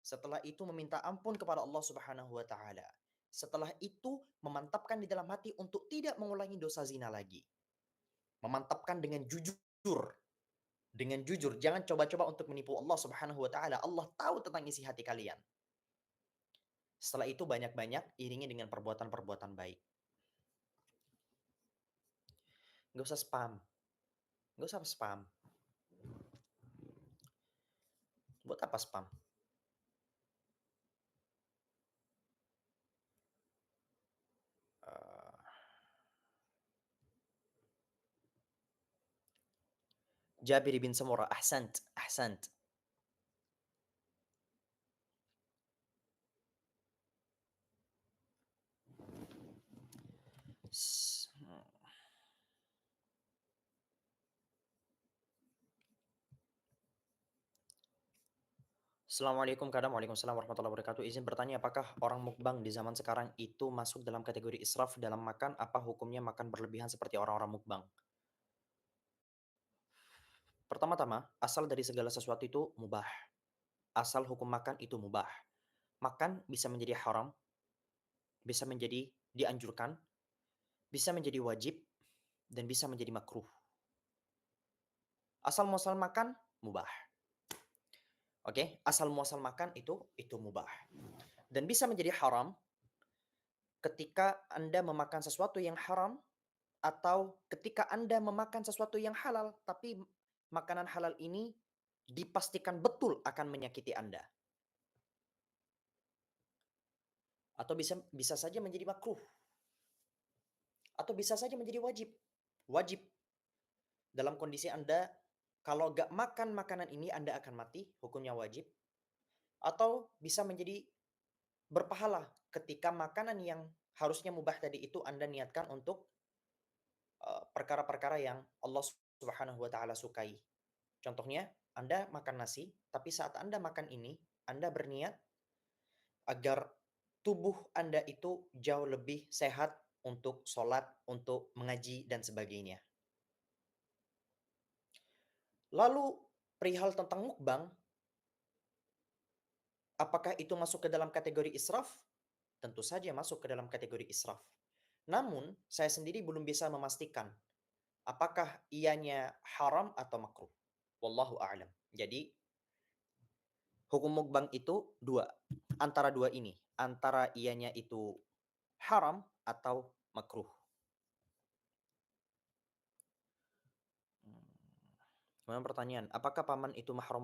Setelah itu meminta ampun kepada Allah Subhanahu wa taala. Setelah itu memantapkan di dalam hati untuk tidak mengulangi dosa zina lagi. Memantapkan dengan jujur. Dengan jujur, jangan coba-coba untuk menipu Allah Subhanahu wa taala. Allah tahu tentang isi hati kalian. Setelah itu banyak-banyak iringi dengan perbuatan-perbuatan baik. Nggak usah spam. Nggak usah spam. Buat apa spam? Eh, Jabir bin Samurah, ahsant, ahsant. Assalamualaikum kadam, waalaikumsalam warahmatullahi wabarakatuh. Izin bertanya, apakah orang mukbang di zaman sekarang itu masuk dalam kategori israf dalam makan? Apa hukumnya makan berlebihan seperti orang-orang mukbang? Pertama-tama, asal dari segala sesuatu itu mubah. Asal hukum makan itu mubah. Makan bisa menjadi haram, bisa menjadi dianjurkan, bisa menjadi wajib, dan bisa menjadi makruh. Asal muasal makan, mubah. Oke, asal muasal makan itu mubah. Dan bisa menjadi haram ketika Anda memakan sesuatu yang haram atau ketika Anda memakan sesuatu yang halal, tapi makanan halal ini dipastikan betul akan menyakiti Anda. Atau bisa bisa saja menjadi makruh. Atau bisa saja menjadi wajib. Wajib. Dalam kondisi Anda, kalau gak makan makanan ini, Anda akan mati, hukumnya wajib. Atau bisa menjadi berpahala ketika makanan yang harusnya mubah tadi itu Anda niatkan untuk perkara-perkara yang Allah Subhanahu wa taala sukai. Contohnya, Anda makan nasi, tapi saat Anda makan ini, Anda berniat agar tubuh Anda itu jauh lebih sehat untuk sholat, untuk mengaji, dan sebagainya. Lalu, perihal tentang mukbang, apakah itu masuk ke dalam kategori israf? Tentu saja masuk ke dalam kategori israf. Namun, saya sendiri belum bisa memastikan apakah ianya haram atau makruh. Wallahu a'lam. Jadi, hukum mukbang itu dua. Antara dua ini. Antara ianya itu haram atau makruh. Kemudian pertanyaan, apakah paman itu mahram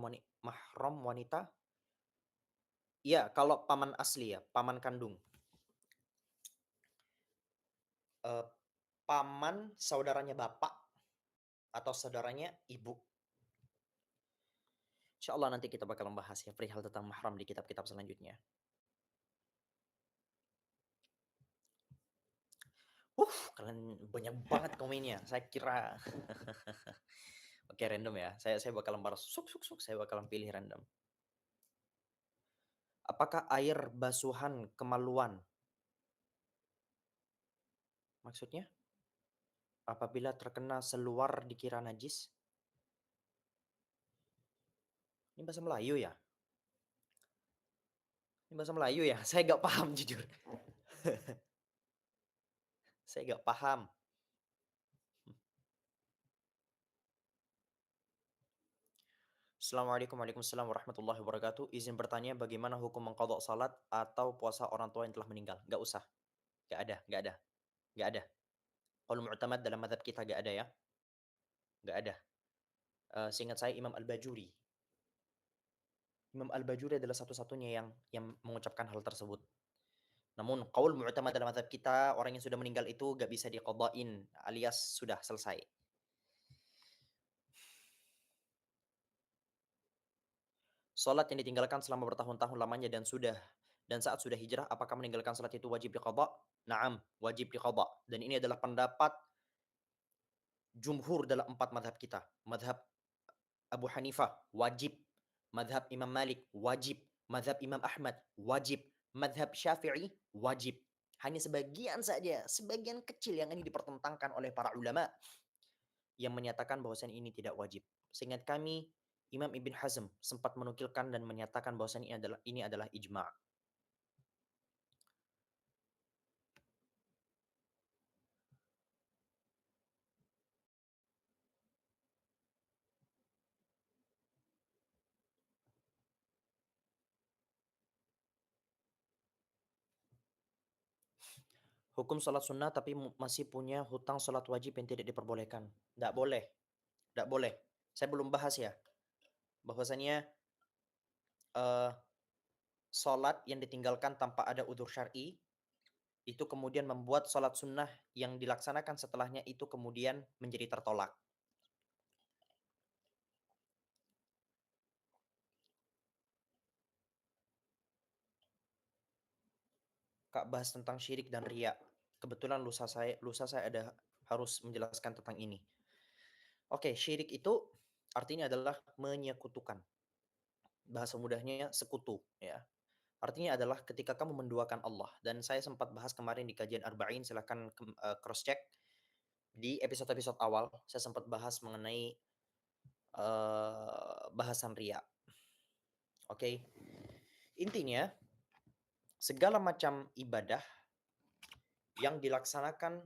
wanita? Iya, kalau paman asli ya, paman kandung. Eh, Paman saudaranya bapak atau saudaranya ibu. Insya Allah nanti kita bakal membahas ya perihal tentang mahram di kitab-kitab selanjutnya. Kalian banyak banget komennya. Saya kira oke, random ya. Saya bakalan balas saya bakalan pilih random. Apakah air basuhan kemaluan? Maksudnya? Apabila terkena seluar dikira najis? Ini bahasa Melayu ya? Ini bahasa Melayu ya? Saya gak paham jujur. Saya gak paham. Assalamualaikum warahmatullahi wabarakatuh. Izin bertanya bagaimana hukum mengqadha salat atau puasa orang tua yang telah meninggal? Gak usah. Gak ada, gak ada. Gak ada. Qaul mu'tamad dalam mazhab kita gak ada ya. Gak ada. Seingat saya Imam Al-Bajuri. Imam Al-Bajuri adalah satu-satunya yang mengucapkan hal tersebut. Namun qaul mu'tamad dalam mazhab kita, orang yang sudah meninggal itu gak bisa diqadhain alias sudah selesai. Salat yang ditinggalkan selama bertahun-tahun lamanya dan saat sudah hijrah, apakah meninggalkan salat itu wajib diqadha? Naam, wajib diqadha. Dan ini adalah pendapat jumhur dalam 4 mazhab kita. Mazhab Abu Hanifah, wajib. Mazhab Imam Malik, wajib. Mazhab Imam Ahmad, wajib. Mazhab Syafi'i, wajib. Hanya sebagian saja, sebagian kecil yang ini dipertentangkan oleh para ulama yang menyatakan bahwasanya ini tidak wajib. Seingat kami, Imam Ibn Hazm sempat menukilkan dan menyatakan bahwasanya ini adalah ijma'. Hukum sholat sunnah tapi masih punya hutang sholat wajib yang tidak diperbolehkan. Nggak boleh, nggak boleh. Saya belum bahas ya, bahwasanya eh, sholat yang ditinggalkan tanpa ada udzur syar'i itu kemudian membuat sholat sunnah yang dilaksanakan setelahnya itu kemudian menjadi tertolak. Kak bahas tentang syirik dan riya. Kebetulan lusa saya ada harus menjelaskan tentang ini. Oke, syirik itu artinya adalah menyekutukan. Bahasa mudahnya sekutu, ya. Artinya adalah ketika kamu menduakan Allah dan saya sempat bahas kemarin di kajian Arba'in, silahkan cross check di episode-episode awal saya sempat bahas mengenai bahasan riya. Oke. Intinya segala macam ibadah yang dilaksanakan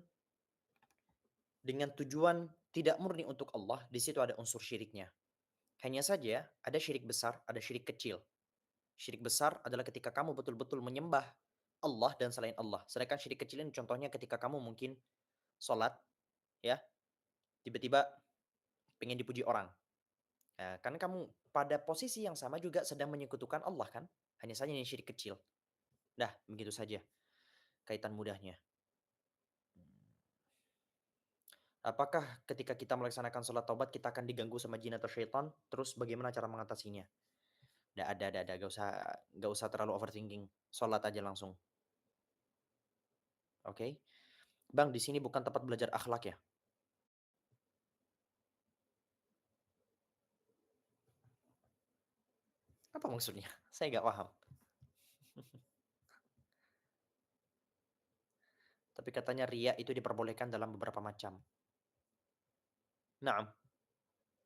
dengan tujuan tidak murni untuk Allah, di situ ada unsur syiriknya. Hanya saja ada syirik besar, ada syirik kecil. Syirik besar adalah ketika kamu betul-betul menyembah Allah dan selain Allah. Sedangkan syirik kecil ini contohnya ketika kamu mungkin sholat, ya, tiba-tiba pengen dipuji orang. Nah, kan kamu pada posisi yang sama juga sedang menyekutukan Allah kan? Hanya saja ini syirik kecil. Dah, begitu saja kaitan mudahnya. Apakah ketika kita melaksanakan sholat taubat kita akan diganggu sama jin atau syaitan? Terus bagaimana cara mengatasinya? Nggak ada, nggak usah terlalu overthinking. Sholat aja langsung, oke? Bang, di sini bukan tempat belajar akhlak ya? Apa maksudnya? Saya nggak paham. Tapi katanya riya itu diperbolehkan dalam beberapa macam. Nah,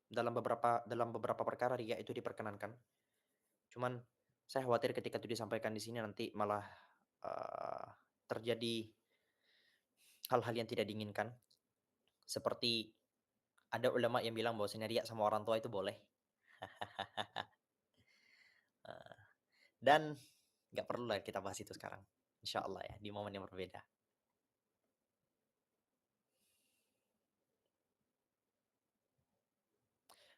dalam beberapa perkara riya itu diperkenankan. Cuman saya khawatir ketika itu disampaikan di sini nanti malah eee, terjadi hal-hal yang tidak diinginkan. Seperti ada ulama yang bilang bahwasanya riya sama orang tua itu boleh. Dan nggak perlu lah kita bahas itu sekarang. Insya Allah ya, di momen yang berbeda.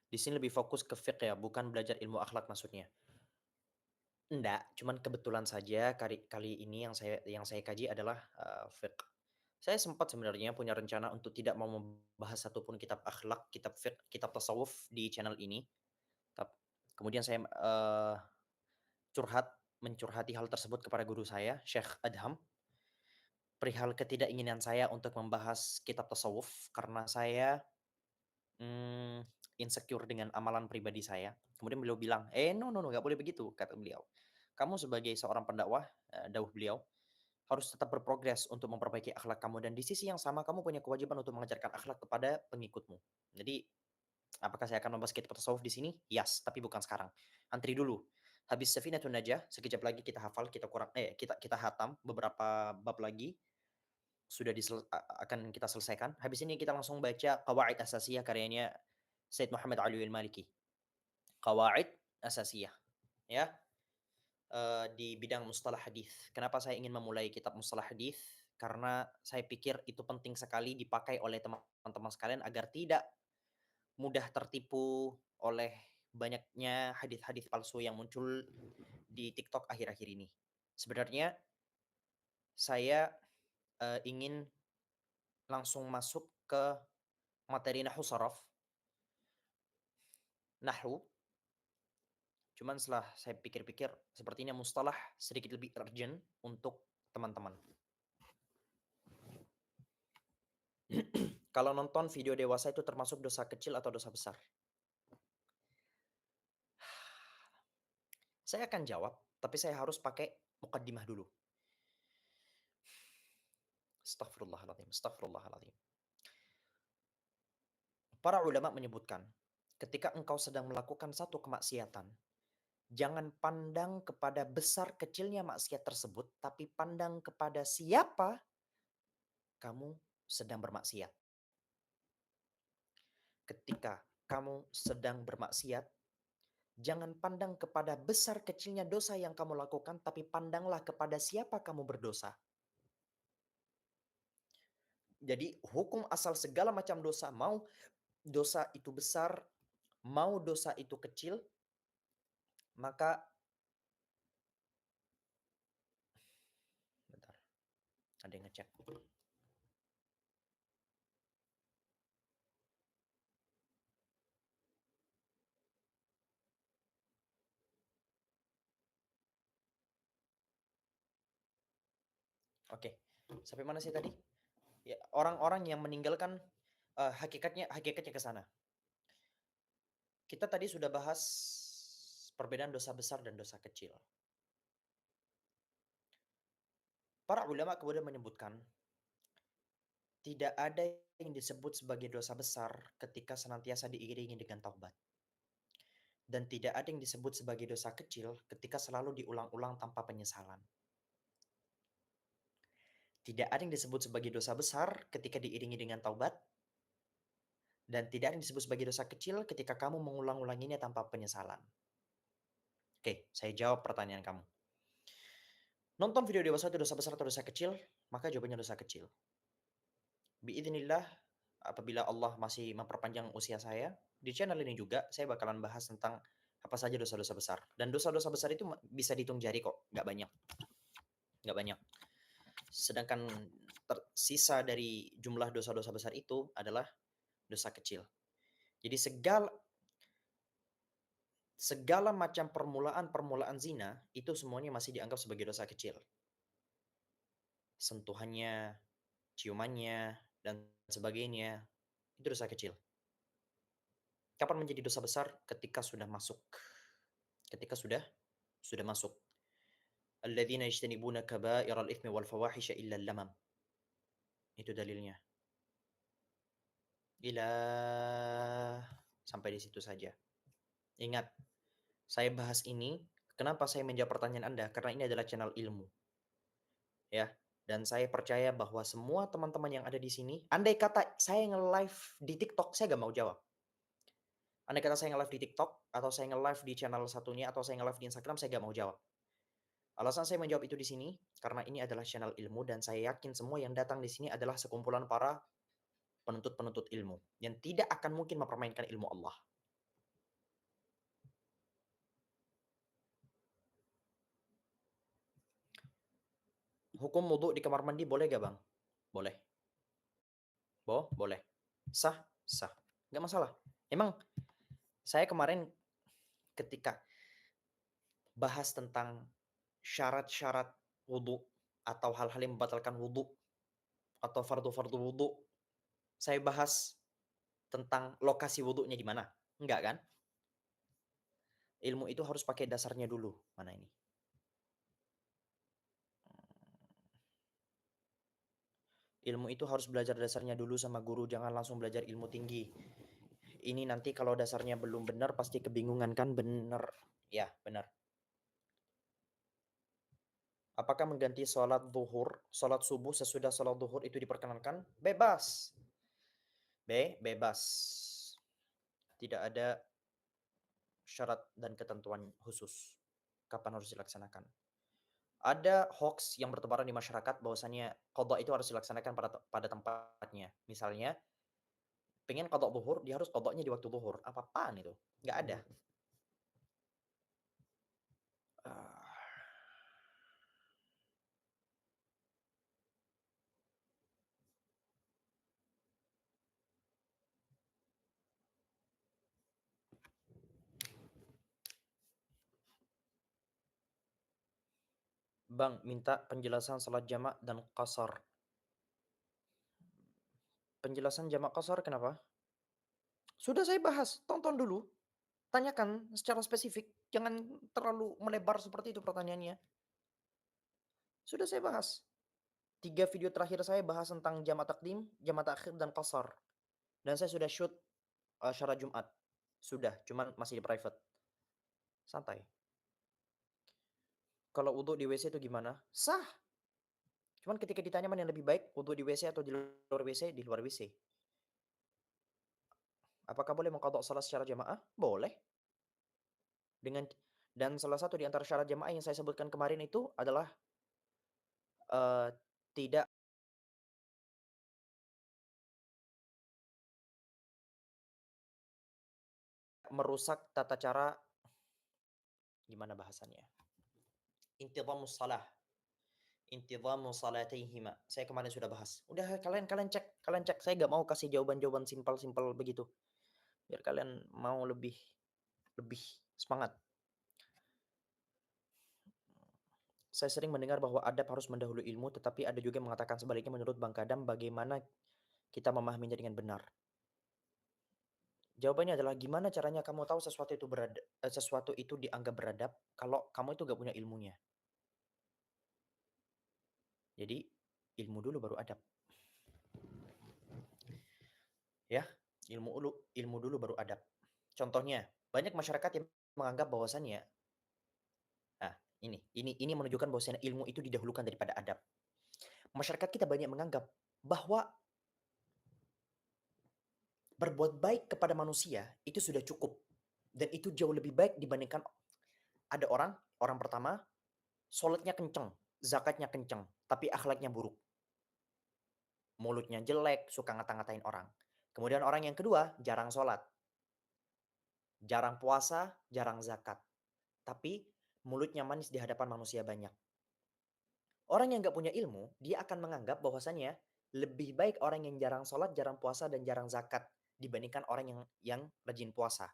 Di sini lebih fokus ke fiqh ya, bukan belajar ilmu akhlak maksudnya. Enggak, cuman kebetulan saja kali kali ini yang saya kaji adalah, fiqh. Saya sempat sebenarnya punya rencana untuk tidak mau membahas satupun kitab akhlak, kitab fiqh, kitab tasawuf di channel ini. Tap kemudian saya, mencurhati hal tersebut kepada guru saya, Syekh Adham, perihal ketidakinginan saya untuk membahas kitab tasawuf karena saya Mmm, insecure dengan amalan pribadi saya. Kemudian beliau bilang, no, no, no, nggak boleh begitu," kata beliau. "Kamu sebagai seorang pendakwah," dawuh beliau, "harus tetap berprogres untuk memperbaiki akhlak kamu dan di sisi yang sama kamu punya kewajiban untuk mengajarkan akhlak kepada pengikutmu." Jadi, apakah saya akan membahas kitab tasawuf di sini? Yes, tapi bukan sekarang. Antri dulu. Habis Safinatun Najah, sekejap lagi kita hafal, kita hatam beberapa bab lagi, akan kita selesaikan. Habis ini kita langsung baca Qawaid Asasiyah karyanya Said Muhammad Ali Al-Maliki. Qawaid Asasiyah, ya, di bidang mustalah hadis. Kenapa saya ingin memulai kitab mustalah hadis? Karena saya pikir itu penting sekali dipakai oleh teman-teman sekalian agar tidak mudah tertipu oleh banyaknya hadis-hadis palsu yang muncul di TikTok akhir-akhir ini. Sebenarnya saya, ingin langsung masuk ke materi nahwu sharaf, nahwu, cuman setelah saya pikir-pikir sepertinya mustalah sedikit lebih urgent untuk teman-teman. Kalau nonton video dewasa itu termasuk dosa kecil atau dosa besar? Saya akan jawab, tapi saya harus pakai mukaddimah dulu. Astaghfirullahaladzim, astaghfirullahaladzim. Para ulama menyebutkan, Ketika engkau sedang melakukan satu kemaksiatan, jangan pandang kepada besar kecilnya maksiat tersebut, tapi pandang kepada siapa kamu sedang bermaksiat. Ketika kamu sedang bermaksiat, jangan pandang kepada besar kecilnya dosa yang kamu lakukan, tapi pandanglah kepada siapa kamu berdosa. Jadi hukum asal segala macam dosa, mau dosa itu besar, mau dosa itu kecil, maka bentar, ada yang ngecek. Oke, sampai mana sih tadi? Ya, orang-orang yang meninggalkan hakikatnya ke sana. Kita tadi sudah bahas perbedaan dosa besar dan dosa kecil. Para ulama kemudian menyebutkan tidak ada yang disebut sebagai dosa besar ketika senantiasa diiringi dengan taubat. Dan tidak ada yang disebut sebagai dosa kecil ketika selalu diulang-ulang tanpa penyesalan. Tidak ada yang disebut sebagai dosa besar ketika diiringi dengan taubat. Dan tidak ada yang disebut sebagai dosa kecil ketika kamu mengulang-ulanginya tanpa penyesalan. Oke, saya jawab pertanyaan kamu. Nonton video dewasa itu dosa besar atau dosa kecil? Maka jawabannya dosa kecil. Biidznillah, apabila Allah masih memperpanjang usia saya, di channel ini juga saya bakalan bahas tentang apa saja dosa-dosa besar. Dan dosa-dosa besar itu bisa dihitung jari kok, nggak banyak. Nggak banyak. Sedangkan tersisa dari jumlah dosa-dosa besar itu adalah dosa kecil. Jadi segala macam permulaan zina itu semuanya masih dianggap sebagai dosa kecil. Sentuhannya, ciumannya, dan sebagainya, itu dosa kecil. Kapan menjadi dosa besar? Ketika sudah masuk. Ketika sudah masuk. Alladzina yajtanibuna kaba'iral itsmi wal fawahisha illa lamam. Itu dalilnya. Sampai di situ saja. Ingat, saya bahas ini, kenapa saya menjawab pertanyaan Anda? Karena ini adalah channel ilmu. Ya, dan saya percaya bahwa semua teman-teman yang ada di sini, andai kata saya nge-live di TikTok, saya gak mau jawab. Andai kata saya nge-live di TikTok, atau saya nge-live di channel satunya, atau saya nge-live di Instagram, saya gak mau jawab. Alasan saya menjawab itu di sini, karena ini adalah channel ilmu, dan saya yakin semua yang datang di sini adalah sekumpulan para penuntut-penuntut ilmu, yang tidak akan mungkin mempermainkan ilmu Allah. Hukum wudhu di kamar mandi boleh gak bang? Boleh. Boleh. Sah? Sah. Gak masalah. Emang saya kemarin ketika bahas tentang syarat-syarat wudhu atau hal-hal yang membatalkan wudhu atau fardu-fardu wudhu, saya bahas tentang lokasi wudhunya di mana? Enggak kan? Ilmu itu harus pakai dasarnya dulu. Mana ini? Ilmu itu harus belajar dasarnya dulu sama guru, jangan langsung belajar ilmu tinggi. Ini nanti kalau dasarnya belum benar pasti kebingungan kan? Benar. Ya, benar. Apakah mengganti sholat subuh sesudah sholat zuhur itu diperkenankan? Bebas. Bebas. Tidak ada syarat dan ketentuan khusus kapan harus dilaksanakan. Ada hoax yang bertebaran di masyarakat bahwasannya qadha itu harus dilaksanakan pada tempatnya. Misalnya, pengen qadha zuhur, dia harus qadhanya di waktu zuhur. Apa-apaan itu? Nggak ada. Ah, Bang, minta penjelasan salat jamak dan qasar. Penjelasan jamak qasar kenapa? Sudah saya bahas, tonton dulu. Tanyakan secara spesifik, jangan terlalu melebar seperti itu pertanyaannya. Sudah saya bahas. 3 video terakhir saya bahas tentang jamak takdim, jamak takhir, dan qasar. Dan saya sudah shoot syarat Jumat. Sudah, cuman masih di private. Santai. Kalau wudu di WC itu gimana? Sah, cuman ketika ditanya mana yang lebih baik, wudu di WC atau di luar WC? Di luar WC. Apakah boleh mengqadha shalat secara jamaah? Boleh. Dengan dan salah satu di antara syarat jamaah yang saya sebutkan kemarin itu adalah, eee, tidak merusak tata cara gimana bahasannya? Intidhamus shalah, intidhamu salataihima. Saya kemarin sudah bahas. Udah kalian kalian cek. Saya nggak mau kasih jawaban-jawaban simpel-simpel begitu, biar kalian mau lebih lebih semangat. Saya sering mendengar bahwa adab harus mendahului ilmu, tetapi ada juga yang mengatakan sebaliknya. Menurut Bang Kadam, bagaimana kita memahaminya dengan benar? Jawabannya adalah gimana caranya kamu tahu sesuatu itu dianggap beradab kalau kamu itu gak punya ilmunya. Jadi ilmu dulu baru adab, ya. Ilmu dulu baru adab. Contohnya, banyak masyarakat yang menganggap bahwasannya, nah ini menunjukkan bahwasannya ilmu itu didahulukan daripada adab. Masyarakat kita banyak menganggap bahwa berbuat baik kepada manusia itu sudah cukup dan itu jauh lebih baik dibandingkan ada orang pertama sholatnya kenceng, zakatnya kenceng, tapi akhlaknya buruk. Mulutnya jelek, suka ngata-ngatain orang. Kemudian orang yang kedua, jarang sholat, jarang puasa, jarang zakat. Tapi mulutnya manis di hadapan manusia banyak. Orang yang gak punya ilmu, dia akan menganggap bahwasannya lebih baik orang yang jarang sholat, jarang puasa, dan jarang zakat dibandingkan orang yang rajin puasa,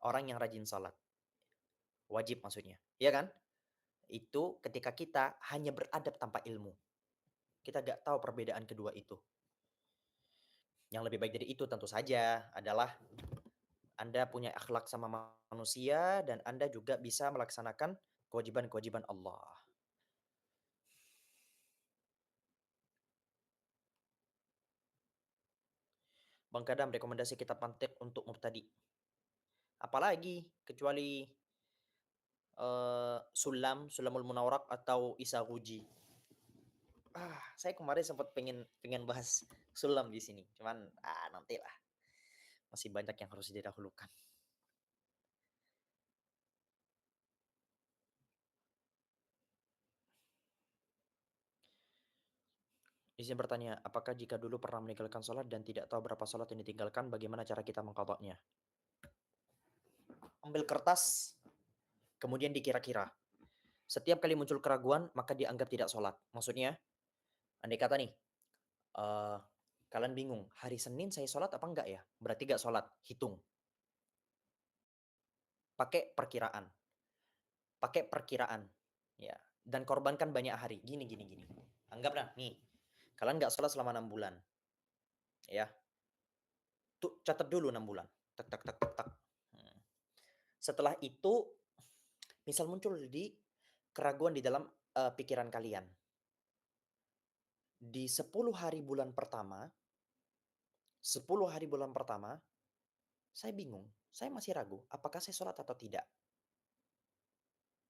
orang yang rajin sholat. Wajib maksudnya, iya kan? Itu ketika kita hanya beradab tanpa ilmu. Kita gak tahu perbedaan kedua itu. Yang lebih baik dari itu tentu saja adalah Anda punya akhlak sama manusia dan Anda juga bisa melaksanakan kewajiban-kewajiban Allah. Bang Kadam, rekomendasi kitab mantiq untuk mubtadi. Apalagi kecuali Sulamul Munawwarah atau Isaruji. Saya kemarin sempat pengen pengen bahas sulam di sini, cuman nantilah. Masih banyak yang harus didahulukan. Izin bertanya, apakah jika dulu pernah meninggalkan sholat dan tidak tahu berapa sholat yang ditinggalkan, bagaimana cara kita mengqadhanya? Ambil kertas, kemudian dikira-kira. Setiap kali muncul keraguan, maka dianggap tidak sholat. Maksudnya, andai kata nih, eee, kalian bingung, hari Senin saya sholat apa enggak ya? Berarti nggak sholat, hitung. Pakai perkiraan, pakai perkiraan, ya. Dan korbankan banyak hari. Gini gini gini. Anggaplah nih, kalian nggak sholat selama 6 bulan, ya. Tuh catat dulu 6 bulan. Tak tak tak tak tak. Hmm. Setelah itu, misal muncul di keraguan di dalam pikiran kalian. Di 10 hari bulan pertama, 10 hari bulan pertama, saya bingung, saya masih ragu apakah saya sholat atau tidak.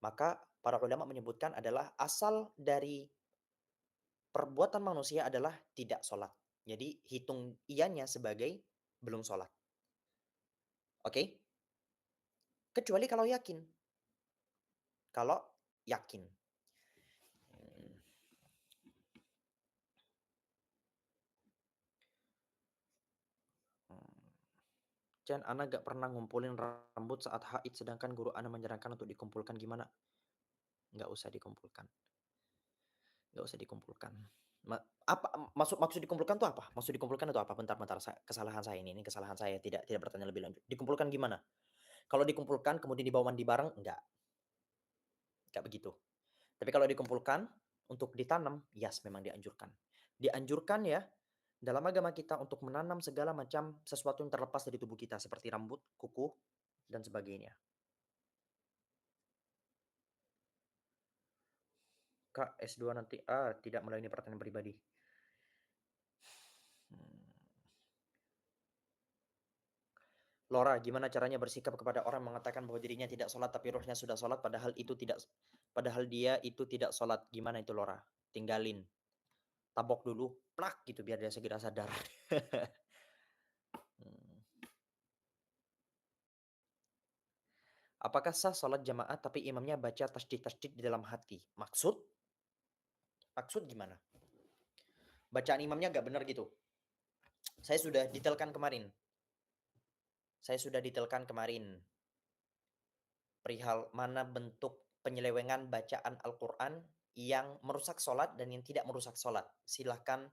Maka para ulama menyebutkan adalah asal dari perbuatan manusia adalah tidak sholat. Jadi hitung ianya sebagai belum sholat. Oke? Kecuali kalau yakin. Kalau yakin. Hmm. Chan, Ana gak pernah ngumpulin rambut saat haid, sedangkan guru Ana menyarankan untuk dikumpulkan gimana? Nggak usah dikumpulkan. Nggak usah dikumpulkan. Apa maksud maksud dikumpulkan tuh apa? Maksud dikumpulkan itu apa? Bentar bentar, kesalahan saya ini kesalahan saya, tidak bertanya lebih lanjut. Dikumpulkan gimana? Kalau dikumpulkan kemudian dibawa mandi bareng, enggak begitu. Tapi kalau dikumpulkan untuk ditanam, yes memang dianjurkan. Dianjurkan ya, dalam agama kita untuk menanam segala macam sesuatu yang terlepas dari tubuh kita seperti rambut, kuku, dan sebagainya. Kak, S2 nanti tidak melayani pertanyaan pribadi. Hmm. Lora, gimana caranya bersikap kepada orang mengatakan bahwa dirinya tidak sholat tapi ruhnya sudah sholat padahal dia itu tidak sholat. Gimana itu Lora? Tinggalin, tabok dulu, plak gitu biar dia segera sadar. Hmm. Apakah sah sholat jamaah tapi imamnya baca tasydid-tasydid di dalam hati? Maksud? Maksud gimana? Bacaan imamnya nggak benar gitu. Saya sudah detailkan kemarin. Saya sudah detailkan kemarin. Perihal mana bentuk penyelewengan bacaan Al-Quran yang merusak sholat dan yang tidak merusak sholat. Silahkan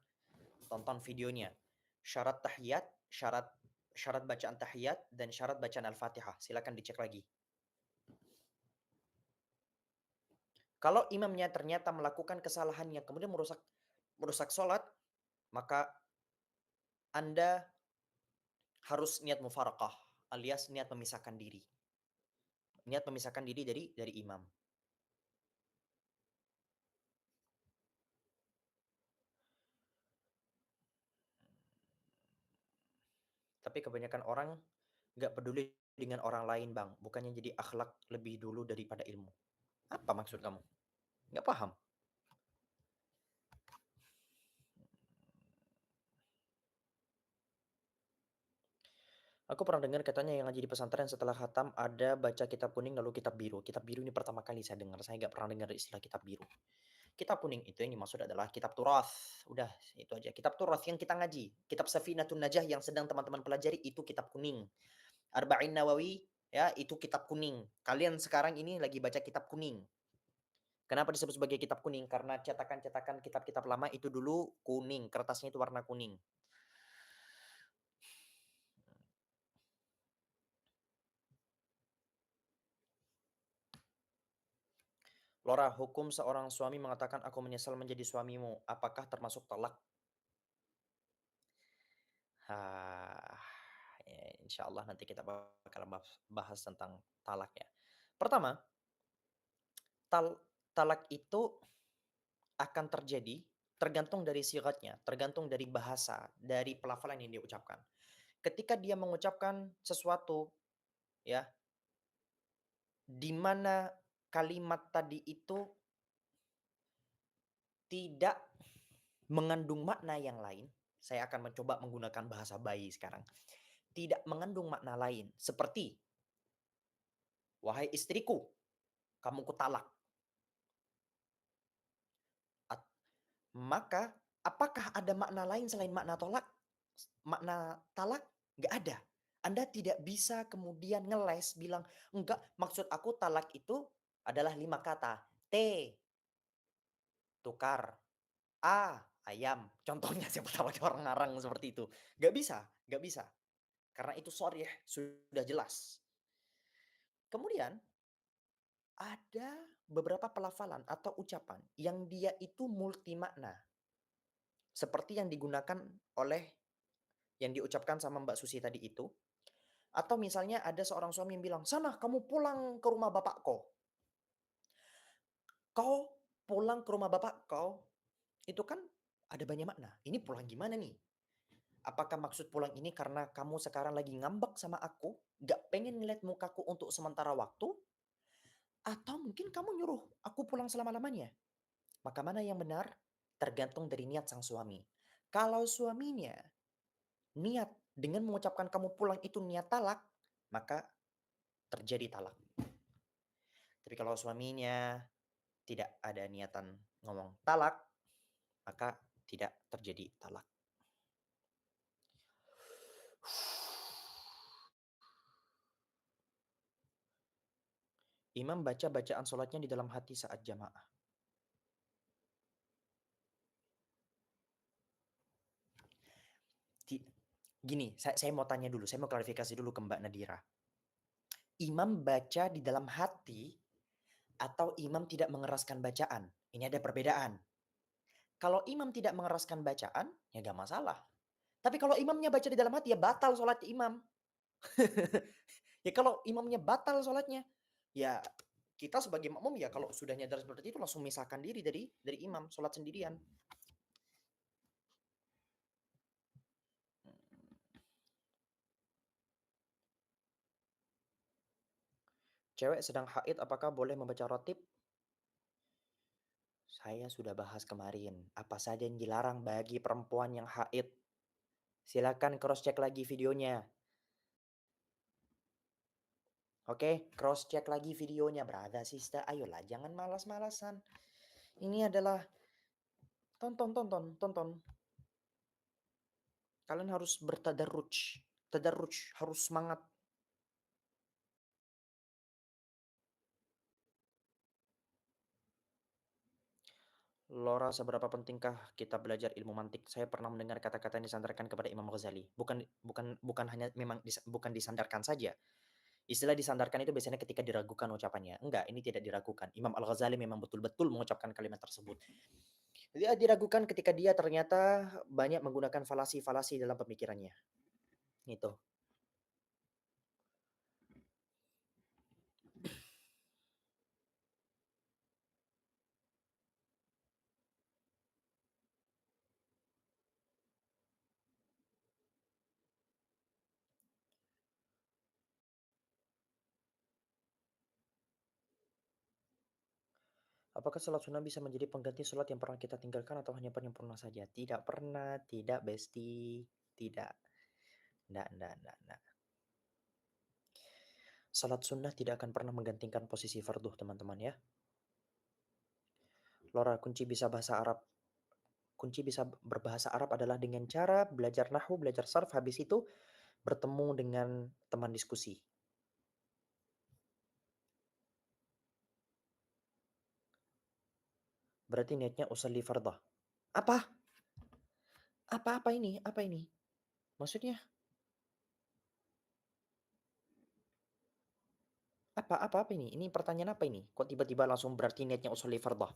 tonton videonya. Syarat tahiyat, syarat syarat bacaan tahiyat, dan syarat bacaan Al-Fatihah. Silahkan dicek lagi. Kalau imamnya ternyata melakukan kesalahan yang kemudian merusak merusak sholat, maka Anda harus niat mufarakah alias niat memisahkan diri. Niat memisahkan diri dari imam. Tapi kebanyakan orang nggak peduli dengan orang lain, Bang. Bukannya jadi akhlak lebih dulu daripada ilmu. Apa maksud kamu? Nggak paham. Aku pernah dengar katanya yang ngaji di pesantren setelah khatam ada baca kitab kuning lalu kitab biru. Kitab biru ini pertama kali saya dengar. Saya nggak pernah dengar istilah kitab biru. Kitab kuning itu yang dimaksud adalah kitab turath. Udah, itu aja. Kitab turath yang kita ngaji. Kitab Safinatun Najah yang sedang teman-teman pelajari itu kitab kuning. Arba'in Nawawi ya itu kitab kuning. Kalian sekarang ini lagi baca kitab kuning. Kenapa disebut sebagai kitab kuning? Karena cetakan-cetakan kitab-kitab lama itu dulu kuning, kertasnya itu warna kuning. Lora, hukum seorang suami mengatakan aku menyesal menjadi suamimu, apakah termasuk talak? Hah, ya, insya Allah nanti kita bakal bahas tentang talak ya. Pertama, talak itu akan terjadi tergantung dari sigatnya, tergantung dari bahasa, dari pelafalan yang dia ucapkan. Ketika dia mengucapkan sesuatu ya, di mana kalimat tadi itu tidak mengandung makna yang lain, saya akan mencoba menggunakan bahasa bayi sekarang. Tidak mengandung makna lain, seperti, "Wahai istriku, kamu kutalak." Maka, apakah ada makna lain selain makna tolak? Makna talak? Nggak ada. Anda tidak bisa kemudian ngeles bilang, "Enggak, maksud aku talak itu adalah 5 kata. T, tukar. A, ayam." Contohnya siapa tahu ada orang ngarang seperti itu. Nggak bisa, nggak bisa. Karena itu sharih, sudah jelas. Kemudian, ada beberapa pelafalan atau ucapan yang dia itu multi makna. Seperti yang digunakan oleh yang diucapkan sama Mbak Susi tadi itu, atau misalnya ada seorang suami yang bilang, "Sana kamu pulang ke rumah bapak kau." Kau pulang ke rumah bapak kau, itu kan ada banyak makna. Ini pulang gimana nih? Apakah maksud pulang ini karena kamu sekarang lagi ngambek sama aku, gak pengen ngeliat mukaku untuk sementara waktu, atau mungkin kamu nyuruh aku pulang selama-lamanya? Maka mana yang benar? Tergantung dari niat sang suami. Kalau suaminya niat dengan mengucapkan kamu pulang itu niat talak, maka terjadi talak. Tapi kalau suaminya tidak ada niatan ngomong talak, maka tidak terjadi talak. Imam baca bacaan sholatnya di dalam hati saat jamaah. Gini, saya mau tanya dulu, saya mau klarifikasi dulu ke Mbak Nadira. Imam baca di dalam hati atau imam tidak mengeraskan bacaan? Ini ada perbedaan. Kalau imam tidak mengeraskan bacaan, ya gak masalah. Tapi kalau imamnya baca di dalam hati, ya batal sholat imam. Ya kalau imamnya batal sholatnya, ya kita sebagai makmum ya kalau sudah nyadar seperti itu langsung misahkan diri dari imam, sholat sendirian. Cewek sedang haid apakah boleh membaca rotib? Saya sudah bahas kemarin, apa saja yang dilarang bagi perempuan yang haid. Silakan cross check lagi videonya. Oke, cross check lagi videonya, brother, sister. Ayolah, jangan malas-malasan. Ini adalah tonton, tonton, tonton. Kalian harus bertadarruj. Tadarruj, harus semangat. Lora, seberapa pentingkah kita belajar ilmu mantik? Saya pernah mendengar kata-kata yang disandarkan kepada Imam Ghazali. Bukan hanya memang bukan disandarkan saja. Istilah disandarkan itu biasanya ketika diragukan ucapannya. Enggak, ini tidak diragukan. Imam Al-Ghazali memang betul-betul mengucapkan kalimat tersebut. Dia diragukan ketika dia ternyata banyak menggunakan falasi-falasi dalam pemikirannya. Itu. Apakah sholat sunnah bisa menjadi pengganti sholat yang pernah kita tinggalkan atau hanya penyempurna saja? Tidak pernah, tidak besti, tidak. Nggak. Salat sunnah tidak akan pernah menggantikan posisi fardu, teman-teman ya. Lora, kunci bisa berbahasa Arab adalah dengan cara belajar nahwu, belajar sarf, habis itu bertemu dengan teman diskusi. Berarti niatnya usolli fardah. Apa? Apa ini? Apa ini? Maksudnya apa ini? Ini pertanyaan apa ini? Kok tiba-tiba langsung berarti niatnya usolli fardah?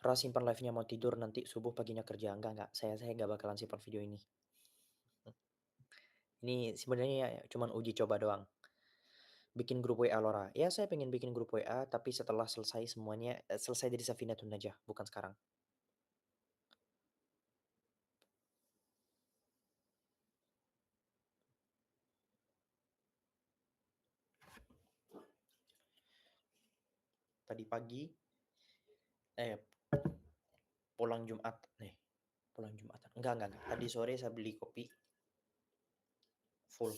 Ra, simpan live-nya, mau tidur nanti subuh paginya kerja. Enggak. Saya nggak bakalan simpan video ini. Ini sebenarnya cuman uji coba doang. Bikin grup WA, Lora. Ya, saya pengen bikin grup WA, tapi setelah selesai semuanya, selesai dari Safinatun Najah, bukan sekarang. Tadi pagi, eh, pulang Jumat, pulang Jumatan. Enggak. Tadi sore saya beli kopi full.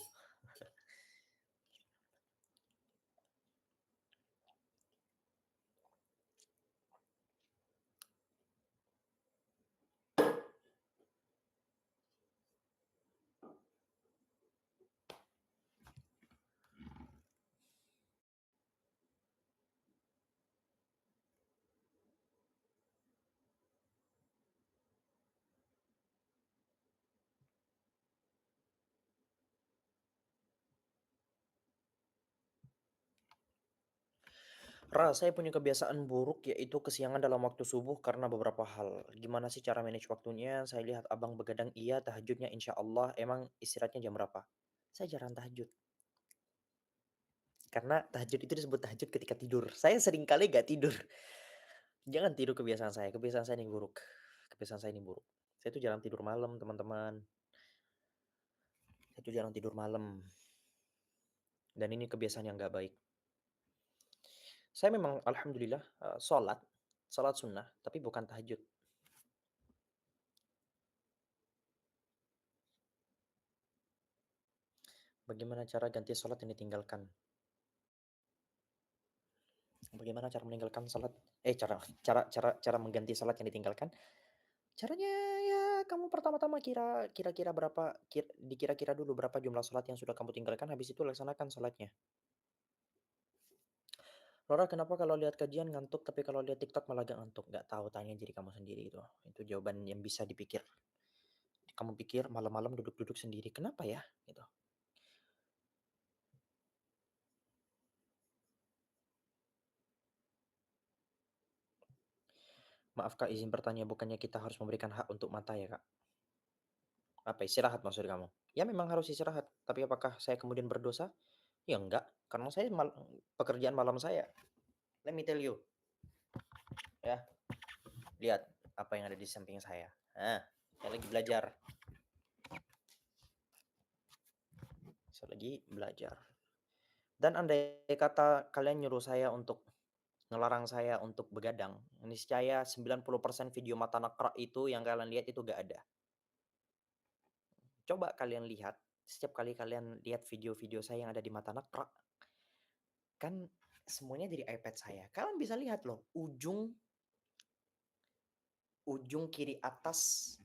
Ra, saya punya kebiasaan buruk yaitu kesiangan dalam waktu subuh karena beberapa hal. Gimana sih cara manage waktunya? Saya lihat abang begadang, iya, tahajudnya insya Allah. Emang istirahatnya jam berapa? Saya jarang tahajud. Karena tahajud itu disebut tahajud ketika tidur. Saya sering kali gak tidur. Jangan tiru kebiasaan saya ini buruk. Kebiasaan saya ini buruk. Saya tuh jarang tidur malam, teman-teman. Saya tuh jarang tidur malam. Dan ini kebiasaan yang nggak baik. Saya memang alhamdulillah, sholat sunnah, tapi bukan tahajud. Bagaimana cara ganti sholat yang ditinggalkan? Bagaimana cara meninggalkan sholat? Cara cara cara cara mengganti sholat yang ditinggalkan? Caranya ya kamu pertama-tama kira-kira berapa dikira-kira dulu berapa jumlah sholat yang sudah kamu tinggalkan, habis itu laksanakan sholatnya. Lora, kenapa kalau lihat kajian ngantuk, tapi kalau lihat TikTok malah gak ngantuk? Nggak tahu, tanya diri kamu sendiri itu. Itu jawaban yang bisa dipikir. Kamu pikir malam-malam duduk-duduk sendiri, kenapa ya? Gitu. Maaf Kak, izin bertanya, bukannya kita harus memberikan hak untuk mata ya Kak? Apa istirahat maksud kamu? Ya memang harus istirahat, tapi apakah saya kemudian berdosa? Ya enggak, karena saya pekerjaan malam saya. Let me tell you. ya. Lihat apa yang ada di samping saya. Nah, saya lagi belajar. Saya lagi belajar. Dan andai kata kalian nyuruh saya untuk ngelarang saya untuk begadang, niscaya 90% video mata nakrak itu yang kalian lihat itu gak ada. Coba kalian lihat, setiap kali kalian lihat video-video saya yang ada di mata nakrak, kan semuanya dari iPad saya. Kalian bisa lihat loh, ujung ujung kiri atas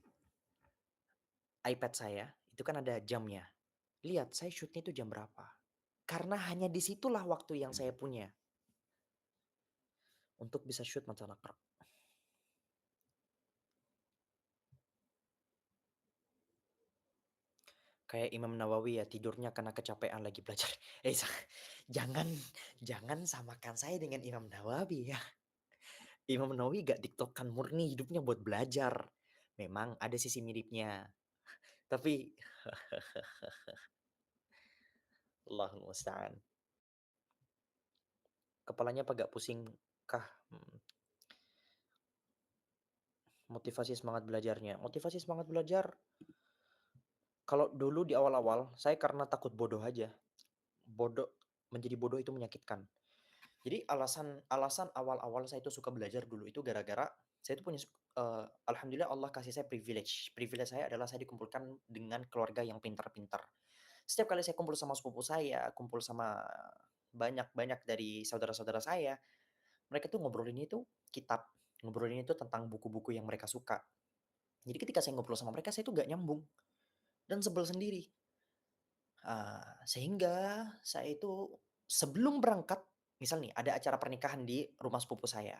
iPad saya, itu kan ada jamnya. Lihat, saya shoot-nya itu jam berapa. Karena hanya disitulah waktu yang saya punya untuk bisa shoot mata nakrak. Kayak Imam Nawawi ya, tidurnya karena kecapean lagi belajar. Eh, jangan jangan samakan saya dengan Imam Nawawi ya. Imam Nawawi gak tiktokan, murni hidupnya buat belajar. Memang ada sisi miripnya, tapi Allahul musta'an. Kepalanya apa gak pusing kah? Motivasi semangat belajarnya. Motivasi semangat belajar, kalau dulu di awal-awal, saya karena takut bodoh aja. Menjadi bodoh itu menyakitkan. Jadi alasan alasan awal-awal saya itu suka belajar dulu itu gara-gara saya itu punya alhamdulillah Allah kasih saya privilege. Privilege saya adalah saya dikumpulkan dengan keluarga yang pintar-pintar. Setiap kali saya kumpul sama sepupu saya, kumpul sama banyak-banyak dari saudara-saudara saya, mereka tuh ngobrolin itu kitab, ngobrolin itu tentang buku-buku yang mereka suka. Jadi ketika saya ngobrol sama mereka, saya tuh gak nyambung dan sebel sendiri. Sehingga saya itu sebelum berangkat, misal nih ada acara pernikahan di rumah sepupu saya.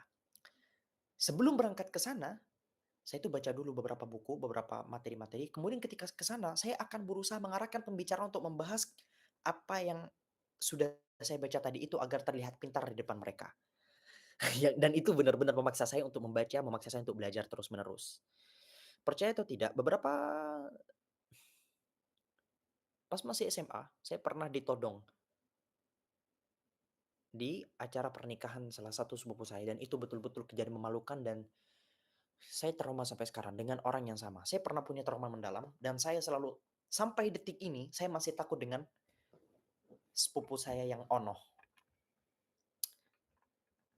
Sebelum berangkat ke sana, saya itu baca dulu beberapa buku, beberapa materi-materi, kemudian ketika ke sana saya akan berusaha mengarahkan pembicaraan untuk membahas apa yang sudah saya baca tadi itu agar terlihat pintar di depan mereka. Ya, dan itu benar-benar memaksa saya untuk membaca, memaksa saya untuk belajar terus-menerus. Percaya atau tidak, pas masih SMA, saya pernah ditodong di acara pernikahan salah satu sepupu saya dan itu betul-betul kejadian memalukan dan saya trauma sampai sekarang dengan orang yang sama. Saya pernah punya trauma mendalam dan saya selalu sampai detik ini saya masih takut dengan sepupu saya yang Ono.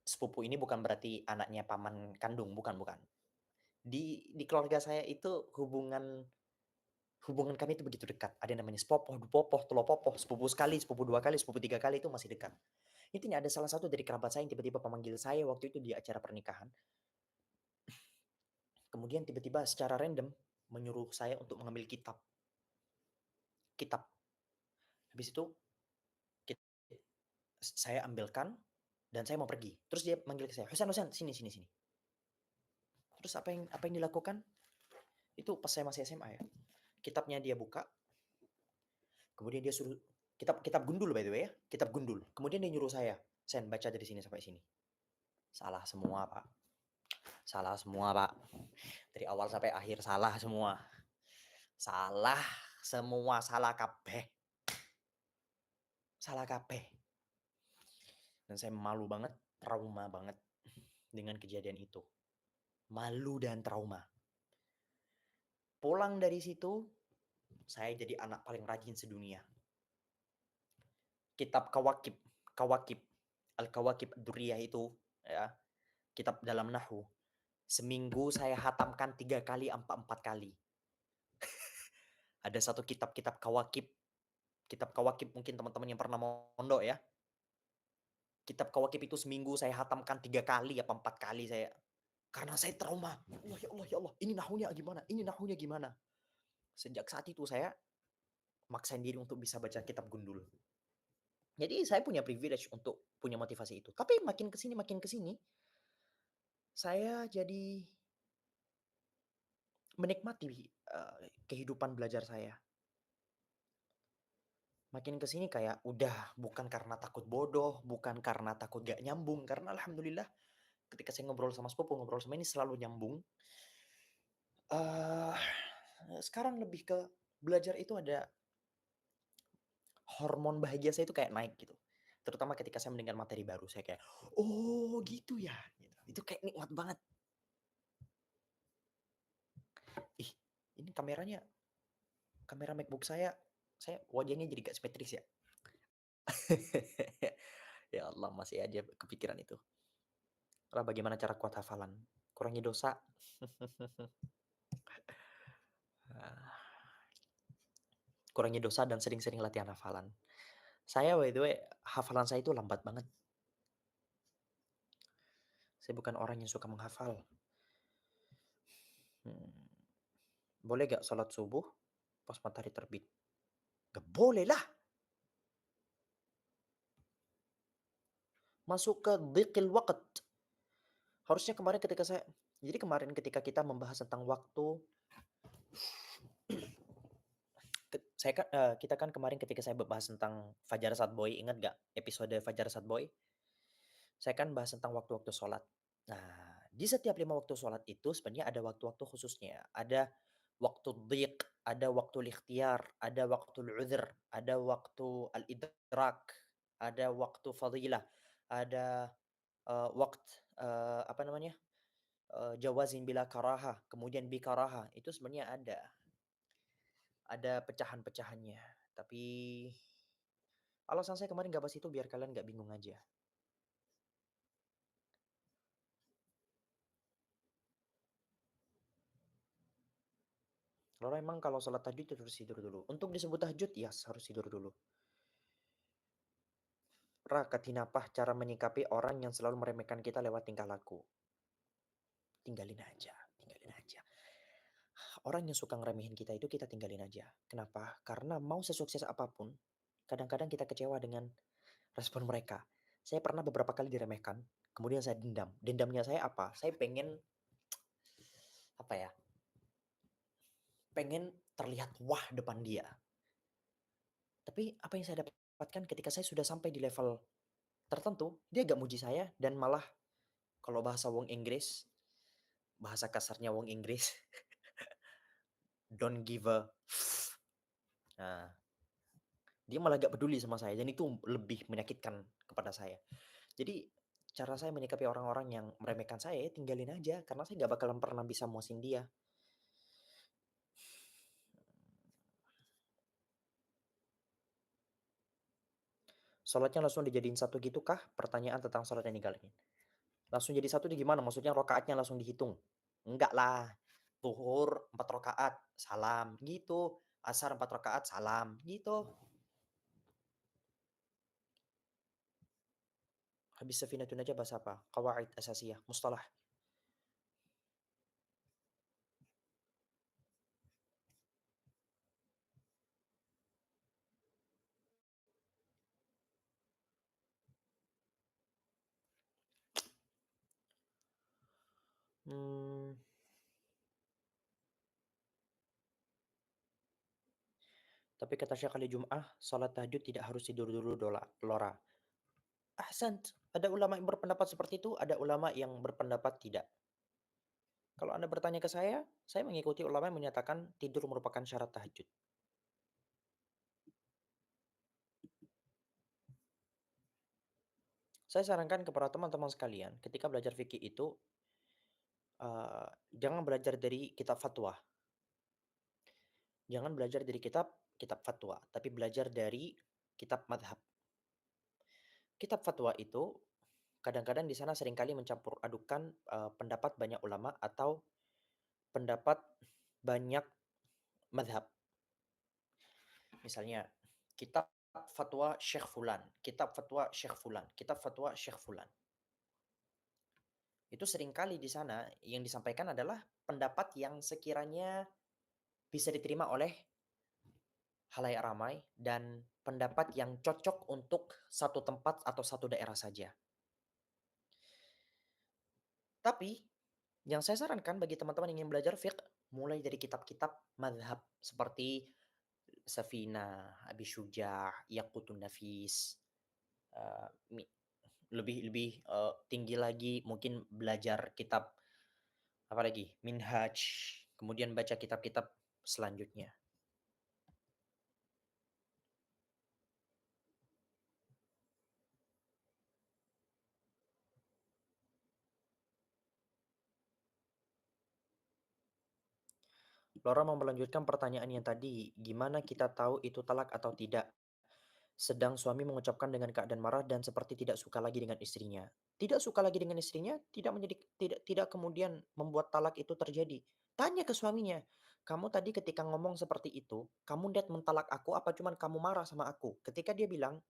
Sepupu ini bukan berarti anaknya paman kandung, bukan, bukan. Di keluarga saya itu hubungan kami itu begitu dekat. Ada yang namanya sepopoh, dupopoh, telopopoh, sepupu sekali, sepupu dua kali, sepupu tiga kali itu masih dekat. Intinya ada salah satu dari kerabat saya yang tiba-tiba memanggil saya waktu itu di acara pernikahan. Kemudian tiba-tiba secara random menyuruh saya untuk mengambil kitab. Kitab. Habis itu saya ambilkan dan saya mau pergi. Terus dia manggil ke saya, "Husan, Husan, sini, sini, sini." Terus apa yang dilakukan? Itu pas saya masih SMA ya. Kitabnya dia buka, kemudian dia suruh kitab kitab gundul by the way ya, kitab gundul. Kemudian dia nyuruh saya, "Sen, baca dari sini sampai sini." Salah semua, Pak. Salah semua, Pak. Dari awal sampai akhir salah semua. Salah semua, salah kabeh. Salah kabeh. Dan saya malu banget, trauma banget dengan kejadian itu. Malu dan trauma. Pulang dari situ, saya jadi anak paling rajin sedunia. Kitab Kawakib, Kawakib, Al-Kawakib Duriyah itu, ya, kitab dalam Nahwu. Seminggu saya hatamkan 3 kali, 4 kali. Ada satu kitab kitab Kawakib mungkin teman-teman yang pernah mondok ya. Kitab Kawakib itu seminggu saya hatamkan 3 kali apa 4 kali saya. Karena saya trauma. Allah ya Allah ya Allah, ini nahwunya gimana? Ini nahwunya gimana? Sejak saat itu saya maksain diri untuk bisa baca kitab gundul. Jadi saya punya privilege untuk punya motivasi itu. Tapi makin ke sini, saya jadi menikmati, kehidupan belajar saya. Makin ke sini kayak udah bukan karena takut bodoh, bukan karena takut gak nyambung, karena alhamdulillah ketika saya ngobrol sama sepupu, ngobrol sama ini selalu nyambung. Eee, Sekarang lebih ke belajar itu ada hormon bahagia saya itu kayak naik gitu. Terutama ketika saya mendengar materi baru, saya kayak, "Oh gitu ya?" Gitu. Itu kayak nikmat banget. Ih, ini kamera MacBook saya wajahnya jadi gak simetris ya. Ya Allah, masih aja kepikiran itu. Lah bagaimana cara kuat hafalan? Kurangi dosa. Kurangi dosa dan sering-sering latihan hafalan. Saya by the way, hafalan saya itu lambat banget. Saya bukan orang yang suka menghafal. Hmm, boleh gak sholat subuh pas matahari terbit? Gak boleh lah. Masuk ke dhiqil waqt. Harusnya kemarin ketika kita membahas tentang waktu, kita kan kemarin ketika saya membahas tentang Fajar Saat Boy, ingat gak episode Fajar Saat Boy? Saya kan bahas tentang waktu-waktu sholat. Nah, di setiap 5 waktu sholat itu sebenarnya ada waktu-waktu khususnya. Ada waktu dhiq, ada waktu ikhtiar, ada waktu udhr, ada waktu al-idrak, ada waktu fadilah, ada waqt apa namanya? Jawazin bila karaha, kemudian bi karaha. Itu sebenarnya ada pecahan-pecahannya. Tapi alasan saya kemarin gak bahas itu biar kalian gak bingung aja. Kalau emang kalau sholat tahajud harus tidur dulu. Untuk disebut tahajud, yes, harus tidur dulu. Katinapah cara menyikapi orang yang selalu meremehkan kita lewat tingkah laku? Tinggalin aja, tinggalin aja. Orang yang suka ngeremehin kita itu kita tinggalin aja. Kenapa? Karena mau sesukses apapun, kadang-kadang kita kecewa dengan respon mereka. Saya pernah beberapa kali diremehkan, kemudian saya dendam. Dendamnya saya apa? Saya pengen, apa ya, pengen terlihat wah depan dia. Tapi apa yang saya dapatkan ketika saya sudah sampai di level tertentu, dia gak muji saya dan malah kalau bahasa wong Inggris, bahasa kasarnya wong Inggris, don't give a nah, dia malah gak peduli sama saya dan itu lebih menyakitkan kepada saya. Jadi cara saya menyikapi orang-orang yang meremehkan saya, ya tinggalin aja karena saya gak bakalan pernah bisa muasin dia. Sholatnya langsung dijadiin satu gitu kah? Pertanyaan tentang sholat yang ninggalin. Langsung jadi satu itu gimana? Maksudnya rokaatnya langsung dihitung? Enggak lah. Zuhur 4 rakaat, salam gitu. Asar 4 rakaat, salam gitu. Habis Safinatun aja bahasa apa? Qawaid asasiyah, mustalah. Hmm, tapi kata Syekh Ali Jum'ah, salat tahajud tidak harus tidur dulu lora. Ahsant. Ada ulama yang berpendapat seperti itu, ada ulama yang berpendapat tidak. Kalau Anda bertanya ke saya mengikuti ulama yang menyatakan tidur merupakan syarat tahajud. Saya sarankan kepada teman-teman sekalian, ketika belajar fikih itu, jangan belajar dari kitab fatwa. Jangan belajar dari kitab fatwa, tapi belajar dari kitab madhab. Kitab fatwa itu kadang-kadang di sana seringkali mencampur adukan pendapat banyak ulama atau pendapat banyak madhab. Misalnya kitab fatwa Syekh Fulan, kitab fatwa Syekh Fulan, kitab fatwa Syekh Fulan. Itu seringkali di sana yang disampaikan adalah pendapat yang sekiranya bisa diterima oleh halayak ramai dan pendapat yang cocok untuk satu tempat atau satu daerah saja. Tapi yang saya sarankan bagi teman-teman yang ingin belajar fiqh, mulai dari kitab-kitab madhab seperti Safina, Abi Syuja', Yaqutun Nafis, eee, lebih lebih, tinggi lagi mungkin belajar kitab apa lagi, Minhaj, kemudian baca kitab-kitab selanjutnya. Laura mau melanjutkan pertanyaan yang tadi, gimana kita tahu itu talak atau tidak? Sedang suami mengucapkan dengan keadaan marah dan seperti tidak suka lagi dengan istrinya. Tidak suka lagi dengan istrinya tidak kemudian membuat talak itu terjadi. Tanya ke suaminya, "Kamu tadi ketika ngomong seperti itu, kamu niat mentalak aku apa cuman kamu marah sama aku?" Ketika dia bilang,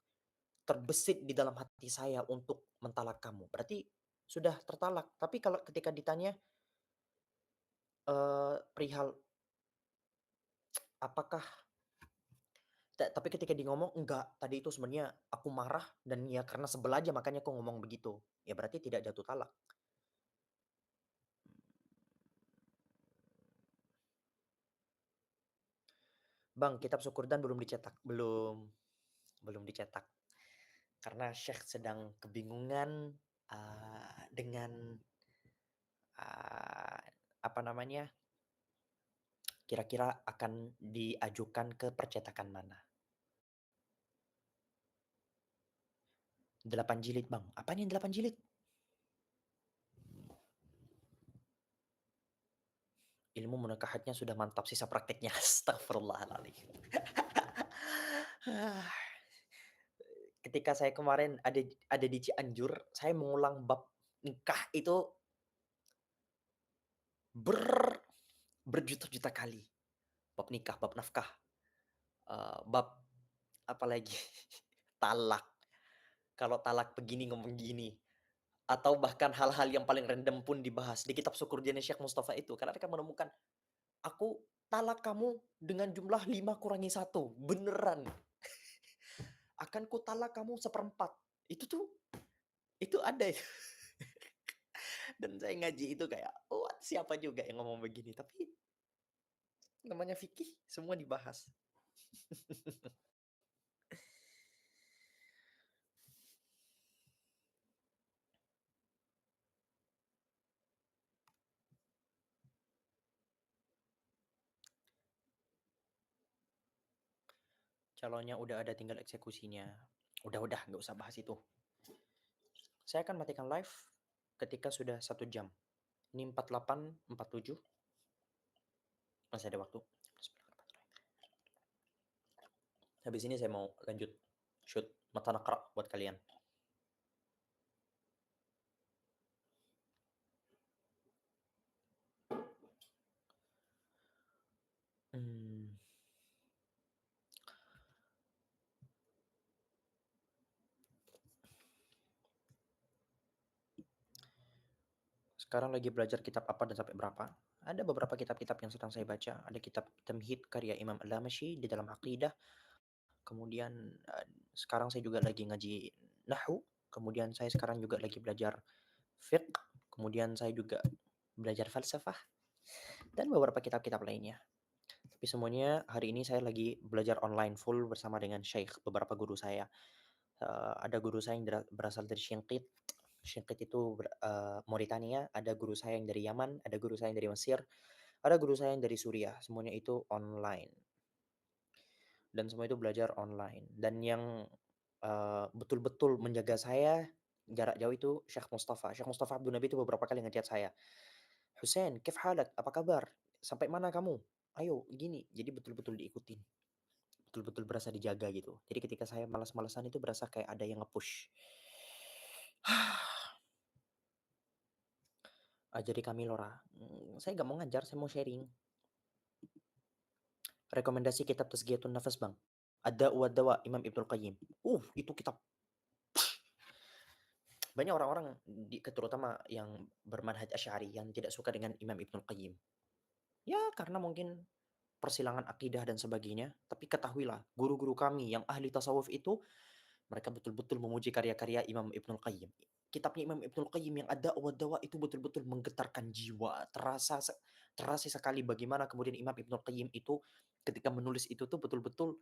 "Terbesit di dalam hati saya untuk mentalak kamu." Berarti sudah tertalak. Tapi kalau ketika ditanya, perihal apakah tapi ketika dia ngomong, "Enggak, tadi itu sebenarnya aku marah dan ya karena sebel aja makanya aku ngomong begitu." Ya berarti tidak jatuh talak. "Bang, kitab Syukurdan belum dicetak." Belum dicetak. Karena Syekh sedang kebingungan, dengan, eee, apa namanya, kira-kira akan diajukan ke percetakan mana. 8 jilid, Bang. Apaan yang 8 jilid? Ilmu munakahatnya sudah mantap, sisa prakteknya astagfirullahaladzim. Ketika saya kemarin ada di Cianjur, saya mengulang bab nikah itu ber berjuta-juta kali. Bab nikah, bab nafkah, bab apalagi, talak. Kalau talak begini ngomong gini, atau bahkan hal-hal yang paling random pun dibahas di kitab Syukur Jani Syekh Mustafa itu. Karena mereka menemukan, "Aku talak kamu dengan jumlah 5 kurangi satu beneran. Akan ku talak kamu seperempat." Itu tuh, itu ada. Dan saya ngaji itu kayak, "What? Siapa juga yang ngomong begini?" Tapi namanya fikih, semua dibahas. Calonnya udah ada, tinggal eksekusinya. Udah, nggak usah bahas itu. Saya akan matikan live ketika sudah 1 jam. Ini 48, 47, masih ada waktu. Habis ini saya mau lanjut shoot mata nakra buat kalian. Hmm, sekarang lagi belajar kitab apa dan sampai berapa? Ada beberapa kitab-kitab yang sedang saya baca. Ada kitab Tamhid karya Imam Al-Lamashi di dalam aqidah. Kemudian sekarang saya juga lagi ngaji nahwu. Kemudian saya sekarang juga lagi belajar fiqh. Kemudian saya juga belajar falsafah dan beberapa kitab-kitab lainnya. Tapi semuanya hari ini saya lagi belajar online full bersama dengan Syekh, beberapa guru saya. Ada guru saya yang berasal dari Shinqit. Shinqit itu Mauritania, ada guru saya yang dari Yaman, ada guru saya yang dari Mesir, ada guru saya yang dari Suriah. Semuanya itu online. Dan semua itu belajar online. Dan yang betul-betul menjaga saya jarak jauh itu Syekh Mustafa. Syekh Mustafa Abdul Nabi itu beberapa kali nge-chat saya. "Hussein, kif halak? Apa kabar? Sampai mana kamu? Ayo, gini." Jadi betul-betul diikutin. Betul-betul berasa dijaga gitu. Jadi ketika saya malas-malasan itu berasa kayak ada yang nge-push. Ajari kami Lora. Saya nggak mau ngajar, saya mau sharing. Rekomendasi kitab Tazkiyatun Nafas, Bang. Ad-Da'u Wad-Dawa, Imam Ibnul Qayyim. Itu kitab banyak orang-orang terutama yang bermanhaj Asy'ari yang tidak suka dengan Imam Ibnul Qayyim. Ya karena mungkin persilangan akidah dan sebagainya, tapi ketahuilah guru-guru kami yang ahli tasawuf itu mereka betul-betul memuji karya-karya Imam Ibnul Qayyim. Kitabnya Imam Ibnul Qayyim yang ada wa Dawa itu betul-betul menggetarkan jiwa. Terasa sekali bagaimana kemudian Imam Ibnul Qayyim itu ketika menulis itu tuh betul-betul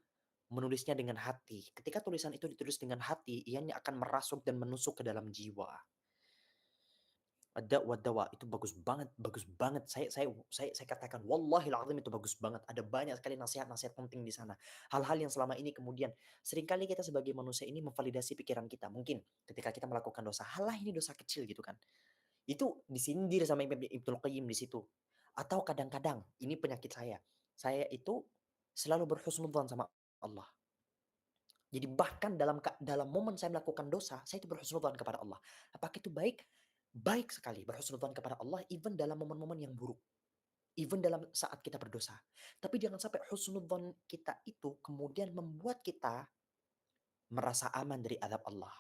menulisnya dengan hati. Ketika tulisan itu ditulis dengan hati, ianya akan merasuk dan menusuk ke dalam jiwa. Ada wa itu bagus banget. Saya katakan wallahil azim itu bagus banget. Ada banyak sekali nasihat-nasihat penting di sana. Hal-hal yang selama ini kemudian seringkali kita sebagai manusia ini memvalidasi pikiran kita. Mungkin ketika kita melakukan dosa, halah ini dosa kecil gitu kan. Itu disindir sama Ibnu Qayyim di situ. Atau kadang-kadang, ini penyakit saya itu selalu berhusnudzon sama Allah. Jadi bahkan dalam momen saya melakukan dosa, saya itu berhusnudzon kepada Allah. Apakah itu baik? Baik sekali berhusnudzon kepada Allah even dalam momen-momen yang buruk. Even dalam saat kita berdosa. Tapi jangan sampai husnudzon kita itu kemudian membuat kita merasa aman dari azab Allah.